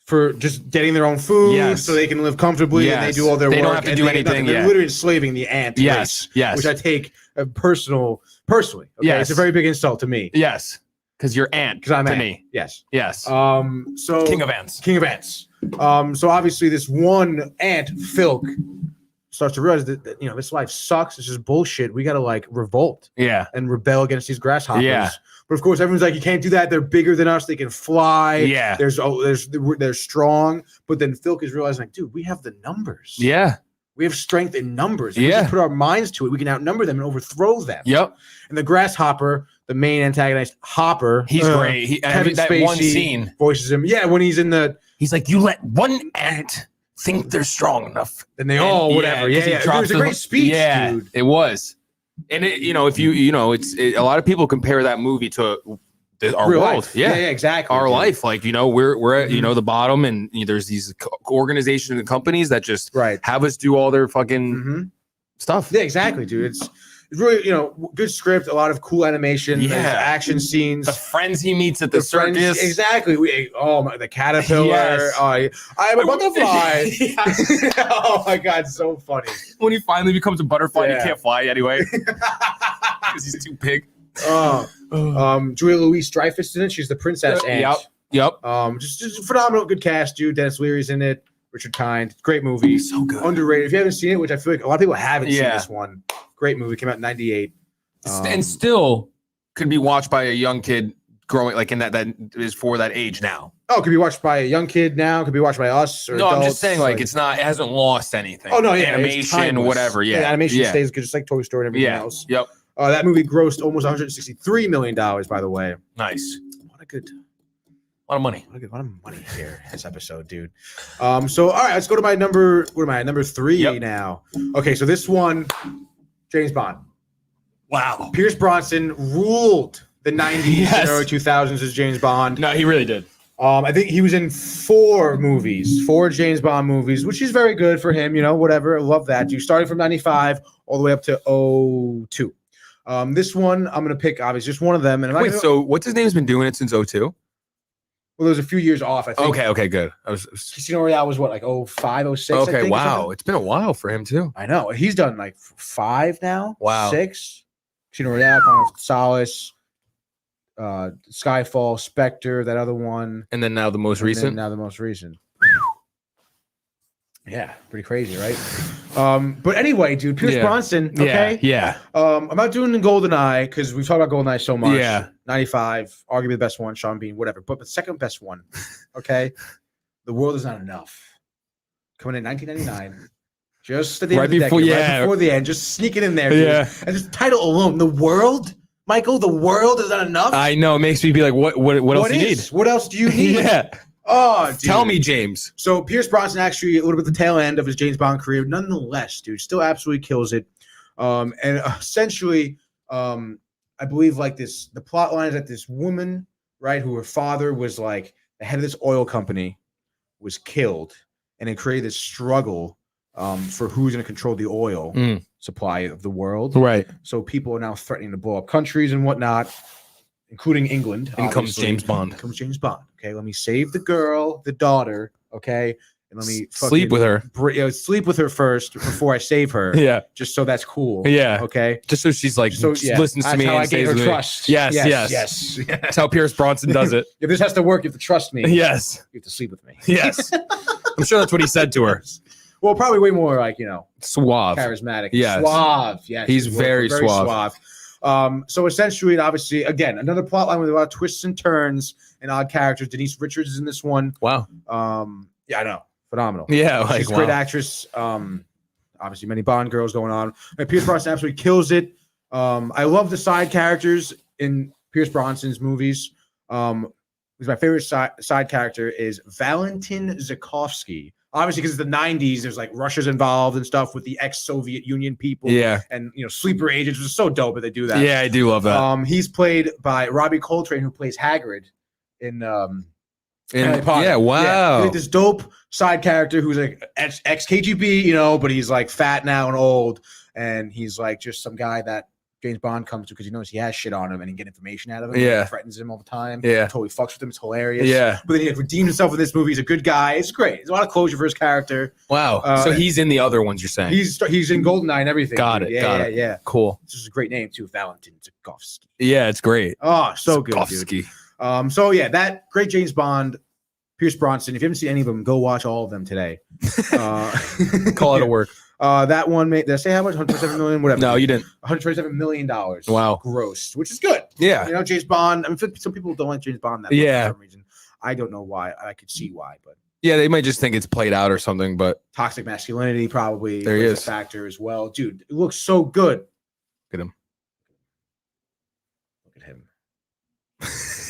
For just getting their own food so they can live comfortably and they do all their work. They don't have to do anything. They're literally enslaving the ant race, which I take personally. Okay? It's a very big insult to me. Yes. Because you're ant. Because I'm to ant. me. Yes. So King of Ants. So obviously this one ant, Filk, starts to realize that this life sucks. It's just bullshit. We gotta like revolt. And rebel against these grasshoppers. But of course, everyone's like, you can't do that. They're bigger than us. They can fly. They're strong. But then Filk is realizing, like, dude, we have the numbers. We have strength in numbers. If we just put our minds to it, we can outnumber them and overthrow them. And the grasshopper, the main antagonist, Hopper, he's great. Kevin that Spacey one scene voices him. Yeah, when he's in the, he's like, you let one ant think they're strong enough, and they all whatever. It was a great speech, dude. It was. And if a lot of people compare that movie to our real world. Life. Yeah, exactly. Our life, like we're at the bottom, and there's these organizations and companies that just have us do all their fucking stuff. Yeah, exactly, dude. It's really good script, a lot of cool animation, action scenes. The friends he meets at the circus, exactly. The caterpillar. Yes. I am a butterfly. Oh my god, so funny. When he finally becomes a butterfly, he can't fly anyway because he's too big. Julia Louis-Dreyfus in it. She's the princess ant. Yep. Just phenomenal, good cast, dude. Dennis Leary's in it. Richard Kind. Great movie. So good. Underrated. If you haven't seen it, which I feel like a lot of people haven't seen this one. Great movie. Came out in '98. And still could be watched by a young kid growing, like in that is for that age now. Oh, it could be watched by a young kid now. It could be watched by us. Or no, adults. I'm just saying, like, it hasn't lost anything. Oh, no, yeah. Animation, whatever. Yeah. Animation stays good, just like Toy Story and everything else. Yep. That movie grossed almost $163 million, by the way. Nice. What a good. A lot of money. A lot of money here this episode, dude. So all right, let's go to my number. What am I? Number 3 now. Okay, so this one, James Bond. Wow. Pierce Brosnan ruled the 90s and early 2000s as James Bond. No, he really did. I think he was in 4 James Bond movies, which is very good for him. Whatever. I love that. You started from 95 all the way up to 2002. This one I'm gonna pick obviously just one of them. And so what's his name's been doing it since 2002? Well, there was a few years off, I think. Okay, good. Casino Royale was what, like 05, 06? Okay, I think, wow. It's been a while for him too. I know. He's done like 5 now. Wow. 6. Casino Royale, Quantum of Solace, Skyfall, Spectre, that other one. And then now the most recent. Yeah, pretty crazy, right? But anyway, dude, Pierce Brosnan, okay? Yeah. I'm not doing the GoldenEye because we've talked about GoldenEye so much. Yeah. 95, arguably the best one, Sean Bean, whatever. But the second best one, okay? The World Is Not Enough. Coming in 1999. Just at the end of the decade, right before the end, just sneaking in there. Dude. Yeah. And just title alone, The World, Michael, The World Is Not Enough? I know. It makes me be like, what else do you need? What else do you need? Yeah. Oh, dude. Tell me, James. So Pierce Brosnan actually a little bit the tail end of his James Bond career. Nonetheless, dude, still absolutely kills it. And essentially, I believe like the plot line is that this woman, right, who her father was like the head of this oil company, was killed, and it created this struggle for who's going to control the oil supply of the world. Right. So people are now threatening to blow up countries and whatnot, including England. And comes James Bond. Okay, let me save the girl, the daughter. Okay, and let me sleep with her. Sleep with her first before I save her. Yeah, just so that's cool. Yeah. Okay. Just so she's like listens to me how and I stays gain with her me. trust. Yes. That's how Pierce Brosnan does it. If this has to work, you have to trust me. Yes. You have to sleep with me. Yes. I'm sure that's what he said to her. Well, probably way more like suave, charismatic. Yes. Suave. Yeah. He's very suave. So essentially, and obviously, again, another plot line with a lot of twists and turns and odd characters. Denise Richards is in this one. Wow. Yeah, I know. Phenomenal. Yeah, like she's a great actress. Obviously, many Bond girls going on. And Pierce Brosnan absolutely kills it. I love the side characters in Pierce Brosnan's movies. Because my favorite side character is Valentin Zukovsky. Obviously, because it's the 90s, there's like Russia's involved and stuff with the ex-Soviet Union people. Yeah. And, sleeper agents, which is so dope that they do that. Yeah, I do love that. He's played by Robbie Coltrane, who plays Hagrid in Harry Potter. Yeah, wow. Yeah. This dope side character who's like ex-KGB, but he's like fat now and old. And he's like just some guy that James Bond comes to because he knows he has shit on him and he can get information out of him. Yeah. He threatens him all the time. Yeah. Totally fucks with him. It's hilarious. Yeah. But then he redeemed himself in this movie. He's a good guy. It's great. There's a lot of closure for his character. Wow. So he's in the other ones you're saying? He's in Goldeneye and everything. Got it. Yeah. Cool. This is a great name too. Valentin Zukovsky. Yeah, it's great. Oh, so good, dude. So yeah, that great James Bond, Pierce Brosnan. If you haven't seen any of them, go watch all of them today. Call it a work. That one made, did I say how much? 127 million? Whatever. No, you didn't. $127 million. Wow. Gross, which is good. Yeah. James Bond. I mean, some people don't like James Bond that much for some reason. I don't know why. I could see why, but yeah, they might just think it's played out or something, but toxic masculinity probably there is a factor as well. Dude, it looks so good. Look at him. Look at him.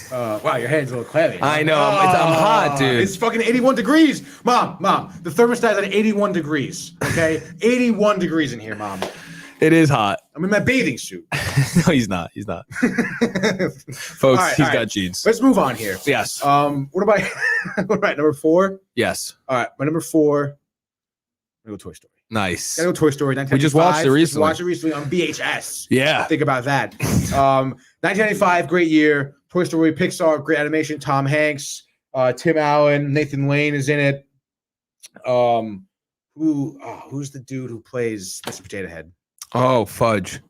Wow, your hand's a little clammy. I know. I'm hot, dude. It's fucking 81 degrees. Mom, the thermostat is at 81 degrees. Okay? 81 degrees in here, Mom. It is hot. I'm in my bathing suit. No, he's not. He's not. Folks, he's got jeans. Let's move on here. Yes. What about number 4? Yes. All right, my number 4. I'm gonna go Toy Story. Nice. Gotta go Toy Story. We just watched it recently. Watched it recently on VHS. Yeah. Think about that. 1995, great year. Toy Story, Pixar, great animation. Tom Hanks, Tim Allen, Nathan Lane is in it. Who's the dude who plays Mr. Potato Head? Oh, fudge.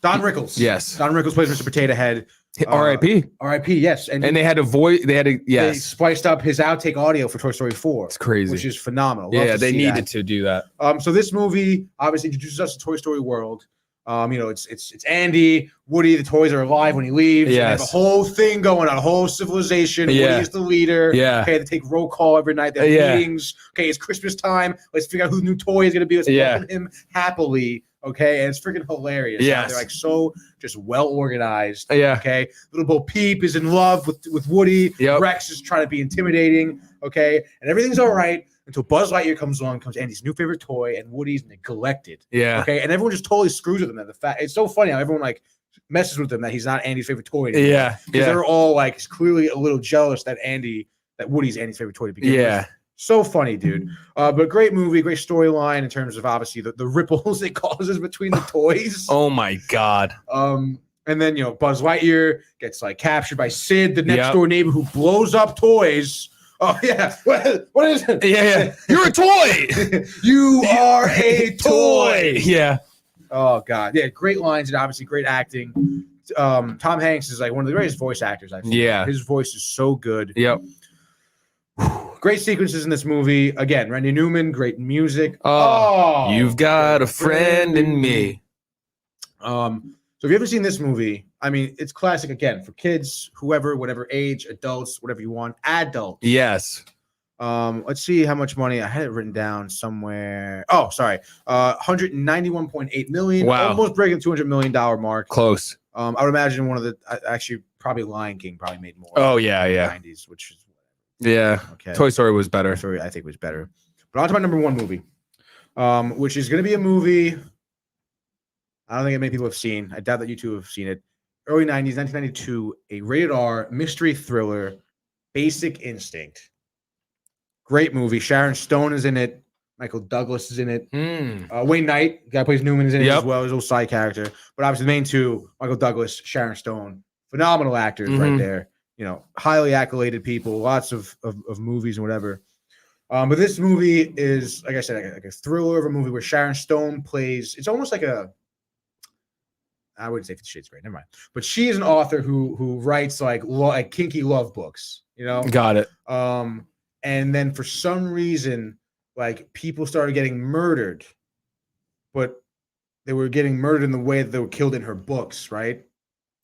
Don Rickles. Yes. Don Rickles plays Mr. Potato Head. R.I.P. R.I.P. Yes. And they had a voice. They spliced up his outtake audio for Toy Story 4. It's crazy. Which is phenomenal. Yeah, they needed to do that. So this movie obviously introduces us to Toy Story world. It's Andy, Woody, the toys are alive when he leaves. Yes. They have a whole thing going on, a whole civilization. Yeah. Woody is the leader. Yeah. Okay, they take roll call every night. They have meetings. Okay, it's Christmas time. Let's figure out who the new toy is going to be. Let's welcome him happily. Okay, and it's freaking hilarious. Yes. They're like so just well organized. Yeah. Okay, little Bo Peep is in love with Woody. Yep. Rex is trying to be intimidating. Okay, and everything's all right until Buzz Lightyear comes along, comes Andy's new favorite toy, and Woody's neglected. Yeah. Okay, and everyone just totally screws with him. And the fact it's so funny how everyone like messes with him that he's not Andy's favorite toy anymore. Yeah. Because they're all like clearly a little jealous that Woody's Andy's favorite toy to begin with. So funny, dude. But great movie, great storyline in terms of obviously the ripples it causes between the toys. Oh my God. And then Buzz Lightyear gets like captured by Sid, the next door neighbor who blows up toys. Oh yeah, what is it? Yeah. You're a toy. You are a toy. Yeah. Oh God, yeah. Great lines and obviously great acting. Tom Hanks is like one of the greatest voice actors I've seen. Yeah. His voice is so good. Yep. Great sequences in this movie. Again, Randy Newman, great music. You've got a friend in me. So if you haven't seen this movie, I mean, it's classic again for kids, whoever, whatever age, adults, whatever you want, adults. Yes. Let's see how much money I had it written down somewhere. Oh, sorry. 191.8 million. Wow. Almost breaking the $200 million mark. Close. I would imagine one of the actually probably Lion King probably made more. Oh yeah. In the 90s, which is okay. Toy Story was better. Toy Story I think was better. But on to my number 1 movie, which is going to be a movie I don't think many people have seen. I doubt that you two have seen it. Early 90s, 1992, a rated R mystery thriller, Basic Instinct. Great movie. Sharon Stone is in it. Michael Douglas is in it. Wayne Knight, the guy who plays Newman, is in it as well. He's a little side character. But obviously the main two, Michael Douglas, Sharon Stone, phenomenal actors right there. Highly accoladed people, lots of movies and whatever. But this movie is, like I said, like a thriller of a movie where Sharon Stone plays, it's almost like I wouldn't say 50 Shades of Grey, never mind. But she is an author who writes like kinky love books, Got it. And then for some reason, like people started getting murdered, but they were getting murdered in the way that they were killed in her books, right?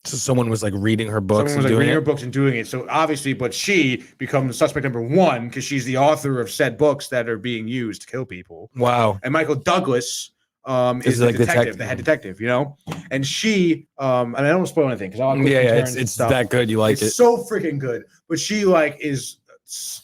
So someone was like reading her books. Someone was like reading her books and doing it. So obviously, but she becomes suspect number 1 because she's the author of said books that are being used to kill people. Wow. And Michael Douglas is the like detective, the head detective, you know? And she, and I don't want to spoil anything because I like it's that good. You like it. So freaking good. But she like is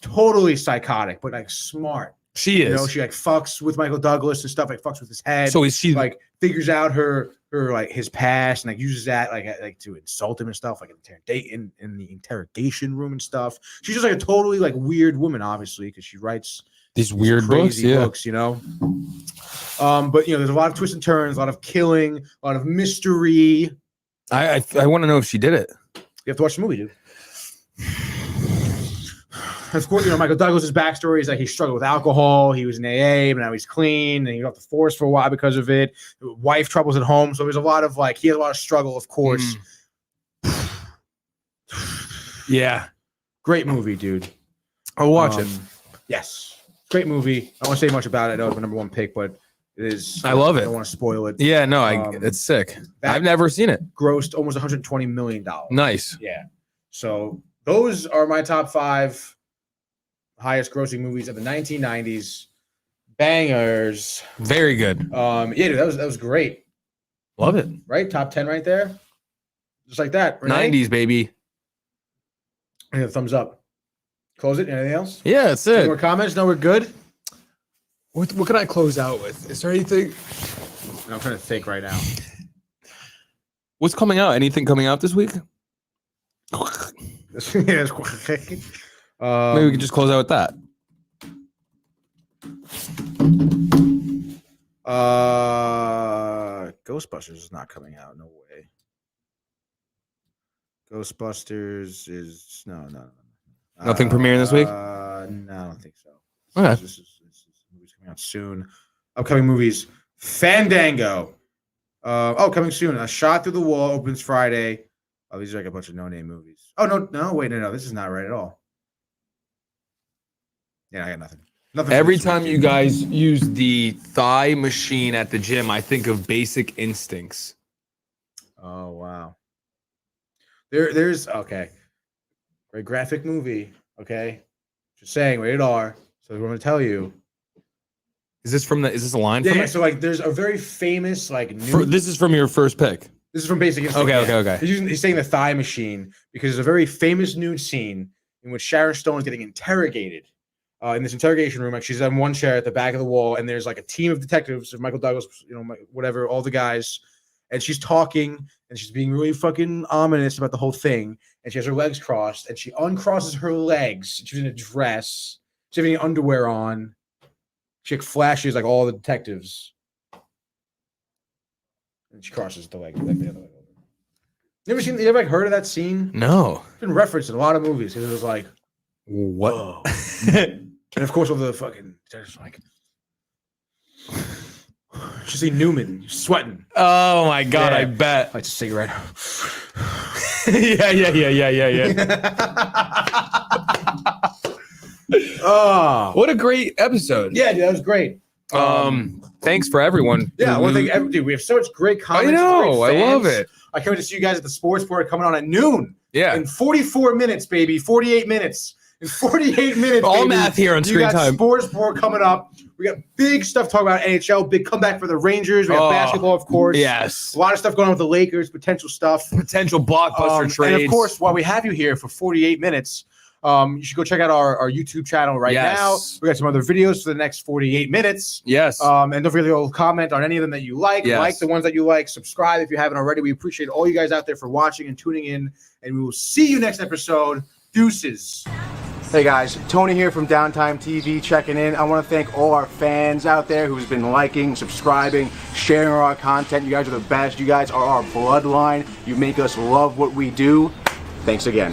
totally psychotic, but like smart. She is. You know, she like fucks with Michael Douglas and stuff, like fucks with his head. So is she like figures out her like his past and like uses that like to insult him and stuff, like in the interrogation room and stuff. She's just like a totally like weird woman, obviously, because she writes these weird books, you know. But you know, there's a lot of twists and turns, a lot of killing, a lot of mystery. I want to know if she did it. You have to watch the movie, dude. Of course, you know, Michael Douglas's backstory is like he struggled with alcohol. He was in AA, but now he's clean, and he got off the force for a while because of it. Wife troubles at home, so there's a lot of like he has a lot of struggle, of course. Yeah, great movie, dude. I'll watch it. Yes, great movie. I don't want to say much about it. I know it's my number 1 pick, but it is. I love it. I don't want to spoil it. Yeah, no, it's sick. I've never seen it. Grossed almost $120 million. Nice. Yeah. So those are my top 5 highest grossing movies of the 1990s. Bangers. Very good. Yeah, dude, that was great. Love it. Right? Top 10 right there. Just like that. Renee? 90s, baby. And a thumbs up. Close it. Anything else? Yeah, that's it. Any more comments? No, we're good. What can I close out with? Is there anything? I'm trying to think right now. What's coming out? Anything coming out this week? Maybe we can just close out with that. Ghostbusters is not coming out. No way. Ghostbusters is no. Nothing premiering this week? No, I don't think so. Okay. This is movie's coming out soon. Upcoming movies: Fandango. Coming soon. A Shot Through the Wall opens Friday. Oh, these are like a bunch of no-name movies. Oh no. This is not right at all. Yeah, I got nothing. Every time you guys use the thigh machine at the gym, I think of Basic Instincts. Oh wow. There's okay. Great graphic movie. Okay. Just saying, rated R. So I'm gonna tell you. Is this a line Yeah, from it? so like there's a very famous like this is from your first pick. This is from Basic Instinct. Okay. He's saying the thigh machine because there's a very famous nude scene in which Sharon Stone is getting interrogated in this interrogation room. Like she's on one chair at the back of the wall, and there's like a team of detectives, of Michael Douglas, you know, whatever, all the guys, and she's talking and she's being really fucking ominous about the whole thing. And she has her legs crossed, and she uncrosses her legs. She's in a dress. She's having underwear on. She flashes like all the detectives. And she crosses the leg. You ever heard of that scene? No. It's been referenced in a lot of movies. It was like, what? And of course, all the fucking detectives like, you see Newman sweating. Oh my god! Yeah. I bet. Lights a cigarette. Oh, what a great episode! Yeah, dude, that was great. Thanks for everyone. Yeah, I want to thank dude. We have so much great comments. I know. I love it. I can't wait to see you guys at the Sports Board coming on at noon. Yeah, in 44 minutes, baby. 48 minutes. In 48 minutes, all baby. math here on Screen Time. Sports Board coming up. We got big stuff talking about NHL. Big comeback for the Rangers. We got basketball, of course. Yes, a lot of stuff going on with the Lakers. Potential stuff. Potential blockbuster trades. And of course, while we have you here for 48 minutes. You should go check out our YouTube channel right now. We got some other videos for the next 48 minutes. Yes. And don't forget to comment on any of them that you like. Yes. Like the ones that you like. Subscribe if you haven't already. We appreciate all you guys out there for watching and tuning in. And we will see you next episode. Deuces. Hey guys, Tony here from Downtime TV checking in. I want to thank all our fans out there who's been liking, subscribing, sharing our content. You guys are the best. You guys are our bloodline. You make us love what we do. Thanks again.